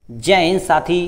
जय हिंद साथी,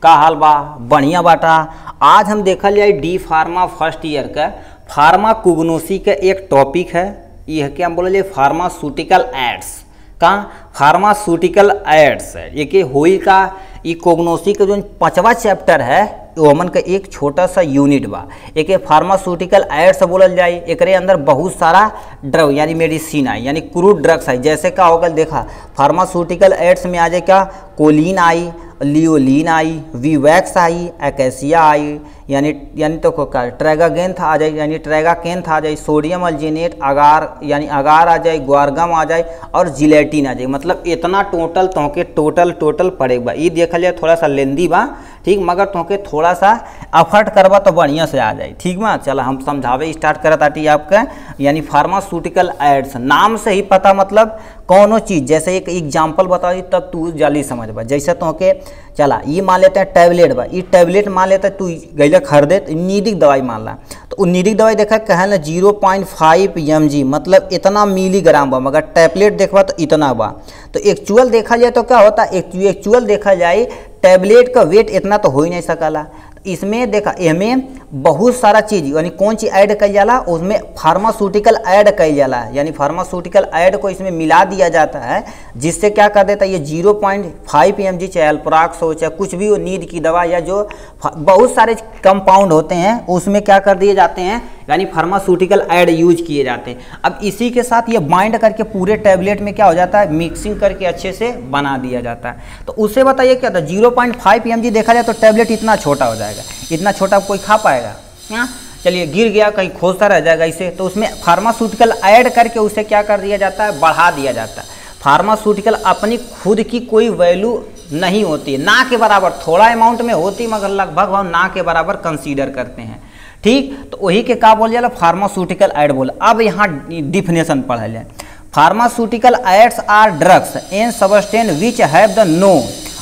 का हाल बा? बढ़िया बाटा। आज हम देखल जाए डी फार्मा फर्स्ट ईयर का फार्माकोग्नोसी का एक टॉपिक है। यह क्या हम बोले जाए फार्मास्यूटिकल एड्स का फार्मास्यूटिकल एड्स है। ये कि होई का ई कोग्नोसी का जो 5वां चैप्टर है ओमन का एक छोटा सा यूनिट बा। एक फार्मास्यूटिकल एड्स बोलल जाए। एकरे अंदर बहुत सारा ड्रग यानी मेडिसिन आई यानी क्रूड ड्रग्स आई। जैसे क्या होगा देखा, फार्मास्यूटिकल एड्स में आ जाए क्या, कोलिन आई, लियोलिन आई, वीवैक्स आई, एकेसिया आई यानी तो ट्रैगागेंथ आ जाए यानी ट्रैगाकेंथ आ जाए, सोडियम अल्जीनेट अगार यानी अगार आ जाए, ग्वारगम आ जाए और जिलेटिन आ जाए। मतलब इतना टोटल तोहके टोटल पड़ेगा। ये देखल जाए थोड़ा सा लेंदी बा, ठीक, मगर तोहके थोड़ा सा एफर्ट करबा तो बढ़िया से आ जाए। ठीक बा, चला हम समझावे स्टार्ट करत आटी आपका। यानी फार्मास्यूटिकल एड्स नाम से ही पता, मतलब कौनो चीज़ जैसे एक एग्जाम्पल बता दी तब तू जल्दी समझ बा। जैसे तोहके चला ये मान लेते हैं टैबलेट बा, ये टैबलेट मान लेते तू गैले खरीदे तो नीरिक दवाई मान ला, तो नीरिक दवाई देखा कहे ना 0.5 mg मतलब इतना मिलीग्राम बा, मगर टैबलेट देखबा तो इतना बा। तो एक्चुअल देखा जाए तो क्या होता है, एक्चुअल देखा जाए टैबलेट का वेट इतना तो हो ही नहीं सकला। इसमें देखा इसमें बहुत सारा चीज़ यानी कौन चीज़ ऐड कल जाला, उसमें फार्मास्यूटिकल ऐड कल जाला यानी फार्मास्यूटिकल ऐड को इसमें मिला दिया जाता है, जिससे क्या कर देता है ये 0.5 mg चाहे अल्प्राक्स हो चाहे कुछ भी हो, नींद की दवा या जो बहुत सारे कंपाउंड होते हैं उसमें क्या कर दिए जाते हैं यानी फार्मास्यूटिकल ऐड यूज किए जाते हैं। अब इसी के साथ ये बाइंड करके पूरे टैबलेट में क्या हो जाता है, मिक्सिंग करके अच्छे से बना दिया जाता है। तो उससे बताइए क्या था, 0.5 mg देखा जाए तो टैबलेट इतना छोटा हो जाएगा। इतना छोटा कोई खा पाएगा? हाँ, चलिए गिर गया कहीं खोजता रह जाएगा इसे। तो उसमें फार्मास्यूटिकल ऐड करके उसे क्या कर दिया जाता है, बढ़ा दिया जाता है। फार्मास्यूटिकल अपनी खुद की कोई वैल्यू नहीं होती है, ना के बराबर थोड़ा अमाउंट में होती मगर लगभग हम ना के बराबर कंसीडर करते हैं। ठीक, तो वही के का बोल जाला फार्मास्यूटिकल ऐड बोल। अब यहाँ डिफिनेशन पढ़ल जाए। Pharmaceutical aids are drugs and substance which have the no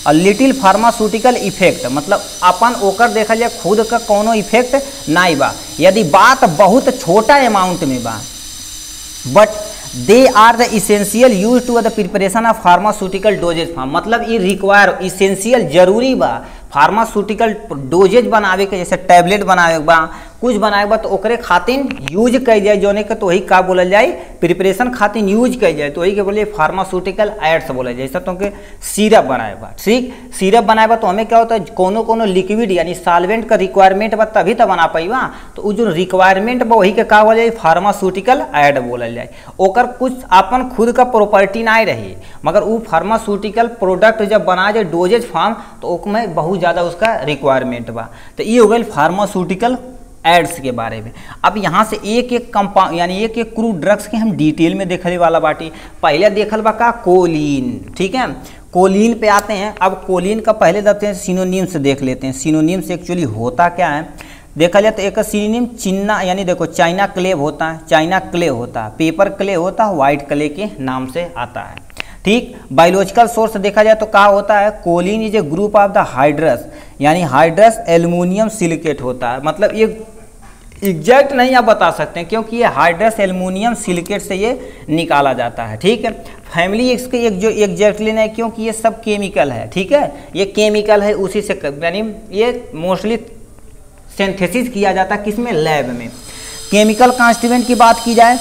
a little pharmaceutical effect, मतलब अपन ओकर देखा जाए खुद का कोनो इफेक्ट नहीं बा, यदि बात बहुत छोटा अमाउंट में बा, but they are the essential use to the preparation of pharmaceutical dosage form. मतलब ये रिक्वायर इसेंशियल जरूरी बा फार्मास्यूटिकल डोजेज बनावे के, जैसे टैबलेट बनावे बा कुछ बनाए बा तो ओकरे खातिर यूज कई जाए, जोने के तो वही का बोलल जाए प्रिपरेशन खातिर यूज कई जाए, तो वही के बोले फार्मास्यूटिकल एड्स बोले। जैसे तो के सिरप बनाए बा, ठीक, सिरप बनाए बा तो हमें क्या होता है कोनो लिक्विड यानी सॉल्वेंट का रिक्वायरमेंट बा तभी तो बना पाई बा, तो वो जो रिक्वायरमेंट बा वही के का बोल जाए फार्मास्यूटिकल एड बोलल जाए। ओकर कुछ अपन खुद का प्रॉपर्टी नहीं रही, मगर वो फार्मास्यूटिकल प्रोडक्ट जब बनाए जाए डोजेज फॉर्म तो उसमें बहुत ज़्यादा उसका रिक्वायरमेंट बा। तो ये हो गई फार्मास्यूटिकल एड्स के बारे में। अब यहाँ से एक एक कंपाउंड यानी एक एक क्रूड ड्रग्स के हम डिटेल में देखले वाला बाटी। पहले देखल बा का कोलिन, ठीक है, कोलिन पे आते हैं। अब कोलिन का पहले देखते हैं सिनोनिम से देख लेते हैं। सिनोनिम से एक्चुअली होता क्या है देखा जाए तो एक सिनोनिम चिन्ना यानी देखो चाइना क्ले होता है, चाइना क्ले होता है, पेपर क्ले होता है, वाइट क्ले के नाम से आता है। ठीक, बायोलॉजिकल सोर्स देखा जाए तो क्या होता है, kaolin is a group of the hydrous यानी हाइड्रस एल्युमिनियम सिलिकेट होता है। मतलब ये एग्जैक्ट नहीं आप बता सकते हैं क्योंकि ये हाइड्रस एल्युमिनियम सिलिकेट से ये निकाला जाता है। ठीक है, फैमिली इसके एक जो एग्जैक्टली नहीं क्योंकि ये सब केमिकल है। ठीक है, ये केमिकल है उसी से यानी ये मोस्टली सिंथेसिस किया जाता है किसमें, लैब में। केमिकल कॉन्स्टिट्यूएंट की बात की जाए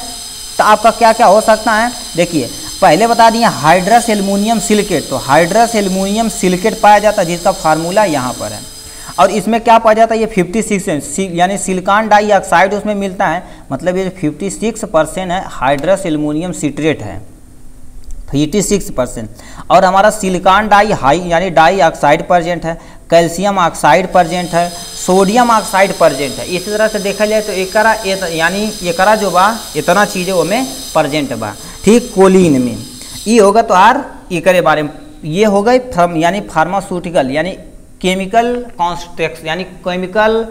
तो आपका क्या क्या हो सकता है, देखिए पहले बता दिए हाइड्रस एल्युमिनियम सिलिकेट, तो हाइड्रस एल्युमिनियम सिलिकेट पाया जाता है जिसका फार्मूला यहाँ पर है। और इसमें क्या पाया जाता है, ये 56 यानी सिलिकॉन डाइऑक्साइड उसमें मिलता है, मतलब ये 56% है, हाइड्रस एल्युमिनियम सिट्रेट है 56%। और हमारा सिलिकॉन यानी डाइऑक्साइड प्रेजेंट है, कैल्शियम ऑक्साइड प्रेजेंट है, सोडियम ऑक्साइड प्रेजेंट है। इसी तरह से देखा जाए तो एकरा जो बा इतना चीज़ें वो में प्रेजेंट बा। ठीक, कोलिन में ये होगा तो आर एकरे बारे में ये हो गई यानी फार्मास्यूटिकल यानी केमिकल कॉन्स्ट्रक्ट यानी केमिकल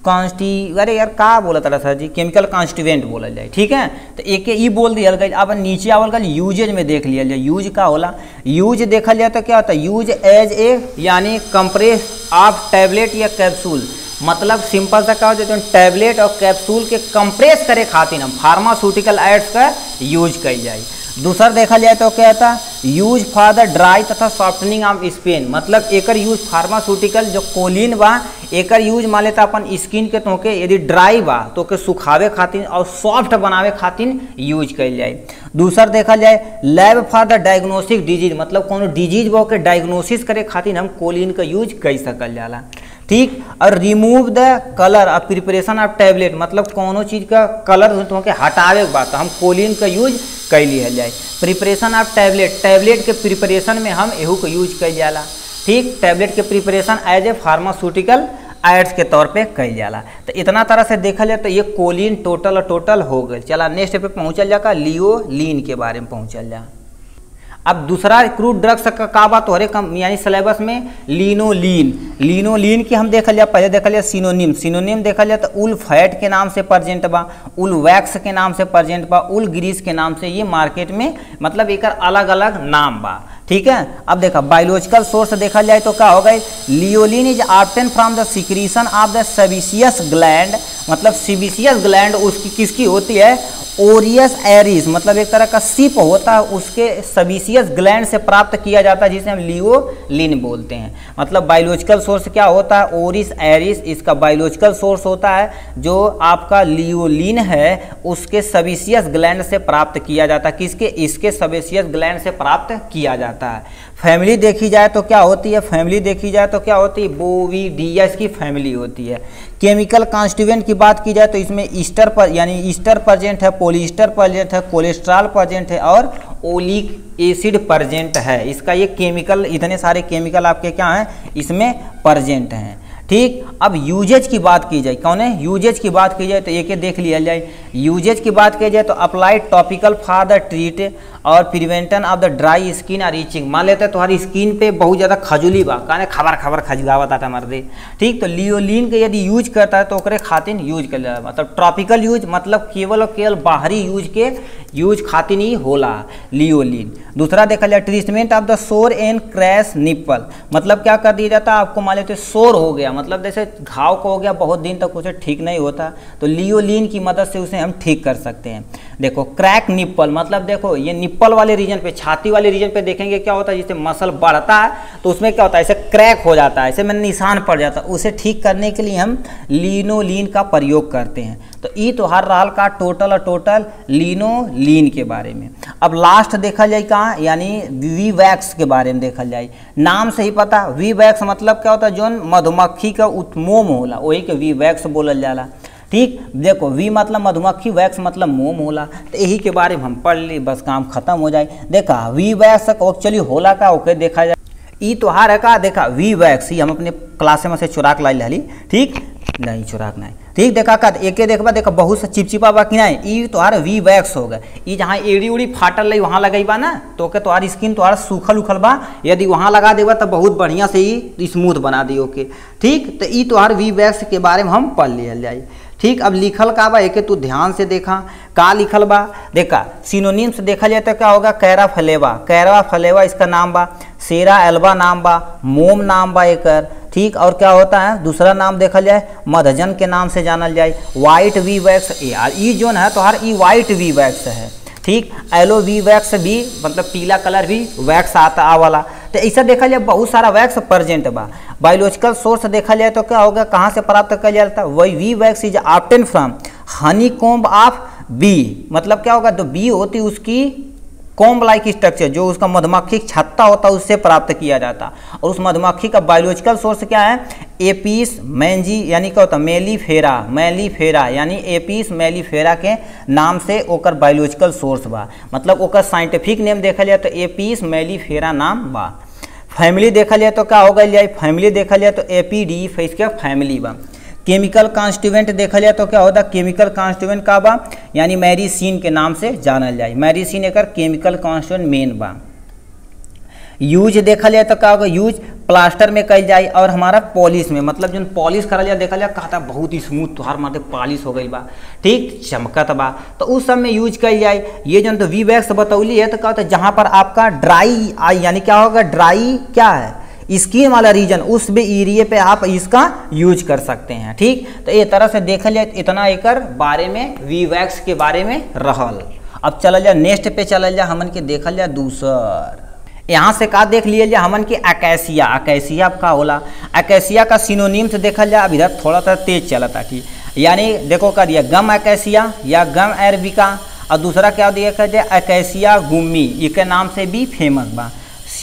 अरे यार का बोला था सर जी, केमिकल कॉन्स्टिट्यूएंट बोला जाए। ठीक है, तो एक ई बोल दिया गया। अब नीचे आवल गल यूजेज में देख लिया जाए, यूज का होला। यूज देखा जाए तो क्या होता है, यूज एज ए यानी कंप्रेस ऑफ टैबलेट या कैप्सूल, मतलब सिंपल सा क्या हो जाए टैबलेट और कैप्सूल के कंप्रेस करे खातिर हम फार्मास्यूटिकल एड्स का यूज कई जाए। दूसरा देखा जाए तो क्या था, यूज फॉर द ड्राई तथा सॉफ्टनिंग ऑफ स्किन, मतलब एकर यूज फार्मास्यूटिकल जो कोलिन बा एकर यूज मान लेता अपन स्किन के तोके यदि ड्राई बा तो के सुखावे खातिर और सॉफ्ट बनावे खातिर यूज कइल जाए। दूसरा देखा जाए lab for the diagnostic disease, मतलब कोनो डिजीज बा के डायग्नोसिस करे खातिर हम कोलिन का यूज कर सकल जाला। ठीक, और remove the colour of preparation of tablet, मतलब कोनो चीज़ का कलर तो हटावे के बाद तो हम कोलिन का यूज कर लिया जाए। प्रिपरेशन ऑफ टैबलेट, टैबलेट के प्रिपरेशन में हम एहू का यूज कर जाला। ठीक, टैबलेट के preparation as a pharmaceutical aids के तौर पे कल जाला। तो इतना तरह से देखा जाए तो ये कोलिन टोटल हो गए। चला नेक्स्ट पे पहुँचल जा का लियोलीन के बारे में पहुँचल जा। अब दूसरा क्रूड ड्रग्स का बात हो रहे यानी सिलेबस में लिनोलीन की हम देखल जाए, पहले देखल जाए सिनोनिम देखल जाए तो उल फैट के नाम से प्रेजेंट बा, उल वैक्स के नाम से प्रेजेंट बा, उल ग्रीस के नाम से ये मार्केट में मतलब एक अलग अलग नाम बा। ठीक है, अब देखा बायोलॉजिकल सोर्स देखा जाए तो क्या होगा, lanolin is obtain from the secretion of the sebaceous gland, मतलब सेबेशियस ग्लैंड उसकी किसकी होती है, ओरियस एरिस, मतलब एक तरह का सिप होता है उसके सेबेशियस ग्लैंड से प्राप्त किया जाता है जिसे हम लियोलिन बोलते हैं। मतलब बायोलॉजिकल सोर्स क्या होता है, ओरिस एरिस, इसका बायोलॉजिकल सोर्स होता है जो आपका लियोलिन है उसके सेबेशियस ग्लैंड से प्राप्त किया जाता है। किसके, इसके सेबेशियस ग्लैंड से प्राप्त किया जाता है। फैमिली देखी जाए तो क्या होती है, बोविडियस की फैमिली होती है। केमिकल कॉन्स्टिट्यूएंट की बात की जाए तो इसमें ईस्टर पर यानी ईस्टर प्रेजेंट है, पॉलिएस्टर प्रेजेंट है, कोलेस्ट्रॉल प्रेजेंट है और ओलिक एसिड प्रेजेंट है। इसका ये केमिकल, इतने सारे केमिकल आपके क्या हैं इसमें प्रेजेंट हैं। ठीक, अब यूजेज की बात की जाए, कौन है यूजेज की बात की जाए तो एक देख लिया जाए। यूजेज की बात की जाए तो applied topical for the treat और prevention of the dry skin और रीचिंग। मान लेते हैं तुम्हारी स्किन पे बहुत ज़्यादा खजुली बा, कहने खबर खजुलावत आता मर्दे। ठीक, तो लियोलिन के यदि यूज करता है तो ओकरे खातिर यूज कर जाए, मतलब ट्रॉपिकल यूज, मतलब केवल और केवल बाहरी यूज खातिर ही होला लियोलिन। दूसरा देखा जाए ट्रीटमेंट ऑफ द सोर एंड क्रैश निप्पल, मतलब क्या कर दिया जाता है, आपको मान लेते सोर हो गया, मतलब जैसे घाव को हो गया बहुत दिन तक उसे ठीक नहीं होता तो लियोलिन की मदद से उसे हम ठीक कर सकते हैं। देखो क्रैक निप्पल, मतलब देखो ये निप्पल वाले रीजन पे, छाती वाले रीजन पे देखेंगे क्या होता है, जैसे मसल बढ़ता है तो उसमें क्या होता है, ऐसे क्रैक हो जाता है, ऐसे में निशान पड़ जाता है, उसे ठीक करने के लिए हम लिनोलीन का प्रयोग करते हैं। तो ये तो हर रहा का टोटल लिनोलीन के बारे में। अब लास्ट देखा जाए कहाँ, यानी वी वैक्स के बारे में देखा जाए। नाम से ही पता, वी वैक्स मतलब क्या होता है, जो मधुमक्खी का उत्मोम होला वही के वी वैक्स बोलल जाला। ठीक, देखो वी मतलब मधुमक्खी, वैक्स मतलब मोम होला, तो यही के बारे में हम पढ़ ली, बस काम खत्म हो जाए। देखा वी वैक्स एक्चुअली होला का ओके देखा जाए, ई तो हार है का, देखा वी वैक्स ही हम अपने क्लास में से चुराक लाई ली। ठीक, नहीं चुराक नहीं। ठीक, देखा का एक देखा देखा बहुत सा चिपचिपा बा कि नहीं, ई तोहार वी वैक्स हो गए। ई जहाँ एड़ी उड़ी फाटल रही वहाँ लगई बा ना तो के तोहार स्किन तोहार सूखल उखल बा, यदि वहाँ लगा देगा तो बहुत बढ़िया से ही स्मूथ बना दी ओके। ठीक, तो ई तोहार वी वैक्स के बारे में हम पढ़ लिया जाए। ठीक, अब लिखल का बा एक तू ध्यान से देखा का लिखल बा। देखा सिनोनिम से देखा जाए तो क्या होगा, कैरा फलेवा इसका नाम बा, सेरा एल्बा नाम बा, मोम नाम बा एकर। ठीक, और क्या होता है दूसरा नाम देखा जाए मधजन के नाम से जानल जाए। वाइट वी वैक्स यार ई जोन है तो हर ई वाइट वी वैक्स है। ठीक, एलो वी वैक्स भी मतलब पीला कलर भी वैक्स आता आ वाला। तो ऐसा देखा जाए बहुत सारा वैक्स प्रेजेंट बा। बायोलॉजिकल सोर्स देखा जाए तो क्या होगा, कहाँ से प्राप्त किया जाता है, वही bee wax is obtain from honey comb of bee, मतलब क्या होगा, तो बी होती उसकी कॉम्ब लाइक स्ट्रक्चर, जो उसका मधुमक्खी छत्ता होता है उससे प्राप्त किया जाता। और उस मधुमक्खी का बायोलॉजिकल सोर्स क्या है, एपिस मैंजी यानी क्या होता है मेलीफेरा यानी एपिस मेलीफेरा के नाम से ओकर बायोलॉजिकल सोर्स बा, मतलब ओकर साइंटिफिक नेम देखा जाए तो एपिस मेलीफेरा नाम बा। फैमिली देखा जाए तो क्या होगा, फैमिली देखा जाए तो एपीडी इसके फैमिली बा। केमिकल कॉन्स्टिट्यूएंट देखा जाए तो क्या होता है, केमिकल कॉन्स्टिट्यूएंट का बा यानी मेरिसिन के नाम से जानल जाए। मेरिसिन एक केमिकल कॉन्स्टिट्यूएंट मेन बा। यूज देखा जाए तो क्या होगा, यूज प्लास्टर में कल जाए और हमारा पॉलिश में, मतलब जो पॉलिश करा जाए देखा जाए कहता बहुत ही स्मूथ तुहार माथे पॉलिश हो गई बा। ठीक, चमकत बा तो उस सब में यूज कल जाए। ये जो तो वी वैक्स बतौली है तो क्या होता है, जहाँ पर आपका ड्राई आई यानी क्या होगा, ड्राई क्या है स्किन वाला रीजन, उस एरिया पे आप इसका यूज कर सकते हैं। ठीक, तो ये तरह से देखा जाए इतना एकर बारे में वी वैक्स के बारे में रहल। अब चल जा नेक्स्ट पे, चल जा हमन के देखल जा दूसर। यहाँ से का देख लिया जा हमन के अकैसिया। अकैसिया का होला, अकैसिया का सिनोनिम से देखल जा। अब इधर थोड़ा सा तेज चलता, ठीक, यानी देखो कर दिया गम अकैसिया या गम अरेबिका, और दूसरा क्या देखा जाए अकैसिया गुम्मी, इसके नाम से भी फेमस बा।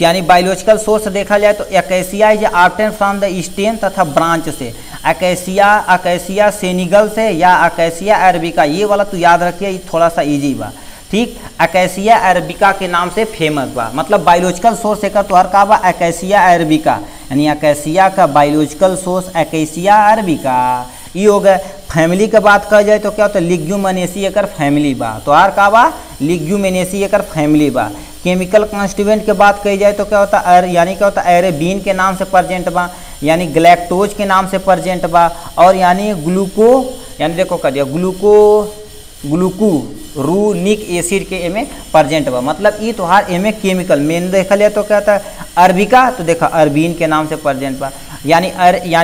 यानी बायोलॉजिकल सोर्स देखा जाए तो acacia is obtain from the stem तथा ब्रांच से। अकैसिया सेनिगल से या अकैसिया अरेबिका, ये वाला तो याद रखिए, ये थोड़ा सा इजी बा, ठीक। अकैसिया अरेबिका के नाम से फेमस बा, मतलब बायोलॉजिकल सोर्स एक तो हर का बा अकैसिया अरेबिका, यानी अकैसिया का बायोलॉजिकल सोर्स अकैसिया अरेबिका। ये हो गए। फैमिली के बात कहा जाए तो क्या होता है लिग्यूमिनेसी एकर फैमिली बा, तो हर का बा लिग्यूमिनेसी एकर फैमिली बा। केमिकल कॉन्स्टिट्यूएंट के बात कही जाए तो क्या होता है यानी क्या होता है एरेबीन के नाम से प्रेजेंट बा, यानी ग्लैक्टोज के नाम से प्रेजेंट बा, और यानी ग्लूको, यानी देखो कर दिया ग्लूकुरुनिक एसिड के एमे प्रेजेंट बा। मतलब ये तोहार एमे केमिकल मेन देखा लिया तो क्या होता है अरबिका, तो देखा अरबीन के नाम से प्रेजेंट बा, यानी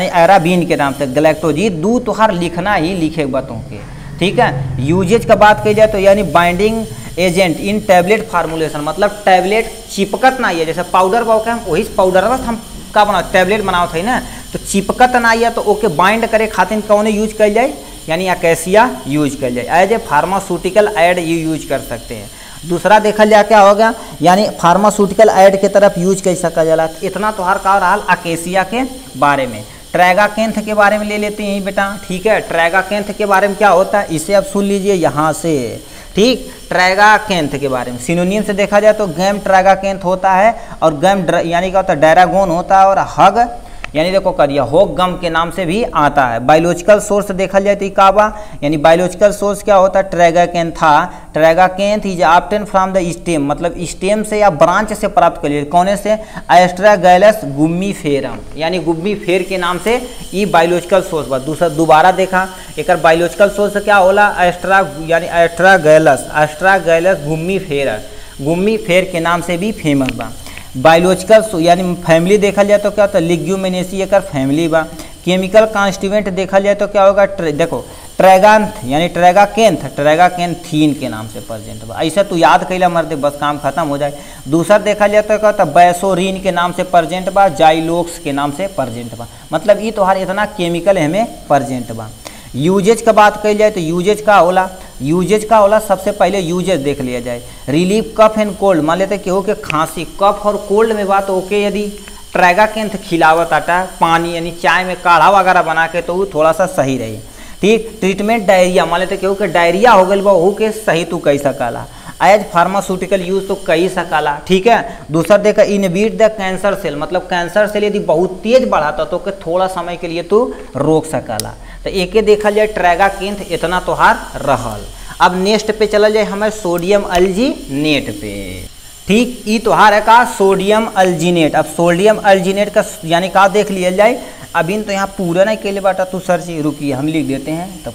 अराबीन के नाम से ग्लैक्टोज। ये दू तोहार लिखना ही लिखे बातों के, ठीक है। यूजेज का बात कही जाए तो यानी binding agent in tablet formulation, मतलब टैबलेट चिपकत ना है, जैसे पाउडर बा के हम वही पाउडर हम का बना टैबलेट बनावत है ना, तो चिपकत ना है तो ओके बाइंड करे खातिर कौन यूज कल जाए, यानी अकैसिया यूज कर जाए। एज ए फार्मास्यूटिकल एड ये यूज कर सकते हैं। दूसरा देखा जाए क्या होगा, यानी फार्मास्यूटिकल एड के तरफ यूज कर सका जाला। इतना तो हर का रहा अकैसिया के बारे में। ट्रैगाकेंथ के बारे में ले लेते हैं बेटा, ठीक है। ट्रैगाकेंथ के बारे में क्या होता है इसे अब सुन लीजिए यहाँ से, ठीक। ट्रैगाकेंथ के बारे में सिनोनिम से देखा जाए तो गैम ट्रैगाकेंथ होता है, और गैम यानी क्या होता है डायरागोन होता है, और हग यानी देखो करिया होक गम के नाम से भी आता है। बायोलॉजिकल सोर्स देखा जाए तो काबा, यानी बायोलॉजिकल सोर्स क्या होता है tragacantha. Tragacanth is obtain from the stem, मतलब स्टेम से या ब्रांच से प्राप्त करिए, कौन से एस्ट्रागैलस गुम्मीफेरम, यानी गुम्मीफेर के नाम से ये बायोलॉजिकल सोर्स बा। दूसरा दोबारा देखा एक बायोलॉजिकल सोर्स क्या होला यानी एस्ट्रागैलस गुम्मीफेर के नाम से भी फेमस बा। बायोलॉजिकल यानी फैमिली देखा जाए तो क्या होता है लिग्यूमिनेसी एकर फैमिली बा। केमिकल कॉन्स्टिट्यूएंट देखा जाए तो क्या होगा देखो ट्रैगांथ यानी ट्रैगाकेंथीन के नाम से प्रेजेंट बा। ऐसा तू याद कैला मर्दे बस काम खत्म हो जाए। दूसरा देखा जाए तो क्या होता है बैसोरीन के नाम से प्रेजेंट बा, जाइलोक्स के नाम से प्रेजेंट बा। मतलब ये तोहार इतना केमिकल हमें प्रेजेंट बा। यूजेज का बात कही जाए तो यूजेज का होला सबसे पहले यूजेज देख लिया जाए। रिलीफ कफ एंड कोल्ड, मान लेते केहू के खांसी कफ और कोल्ड में बात ओके, यदि ट्रैगाकेंथ खिलावत आटा पानी यानी चाय में काढ़ा वगैरह बना के तो वो थोड़ा सा सही रही, ठीक। ट्रीटमेंट डायरिया, मान लेते केहू के डायरिया हो गई बा वहू के सही तू कही सकाला। एज फार्मास्यूटिकल यूज तो कही सकाला, ठीक है। दूसरा देखा इनहिबिट द कैंसर सेल, मतलब कैंसर सेल यदि बहुत तेज बढ़ाता तो के थोड़ा समय के लिए तू रोक सकाला। तो एके देखा जाए ट्रैगाकेंथ इतना तोहार रहल। अब नेक्स्ट पे चला जाए हमें सोडियम अल्जीनेट पे, ठीक। ई तोहार है का सोडियम अल्जीनेट। अब सोडियम अल्जीनेट का यानी का देख लिया जाए, अभी तो यहाँ पूरा नहीं के लिए बाटा तू सर से रुकिए हम लिख देते हैं तब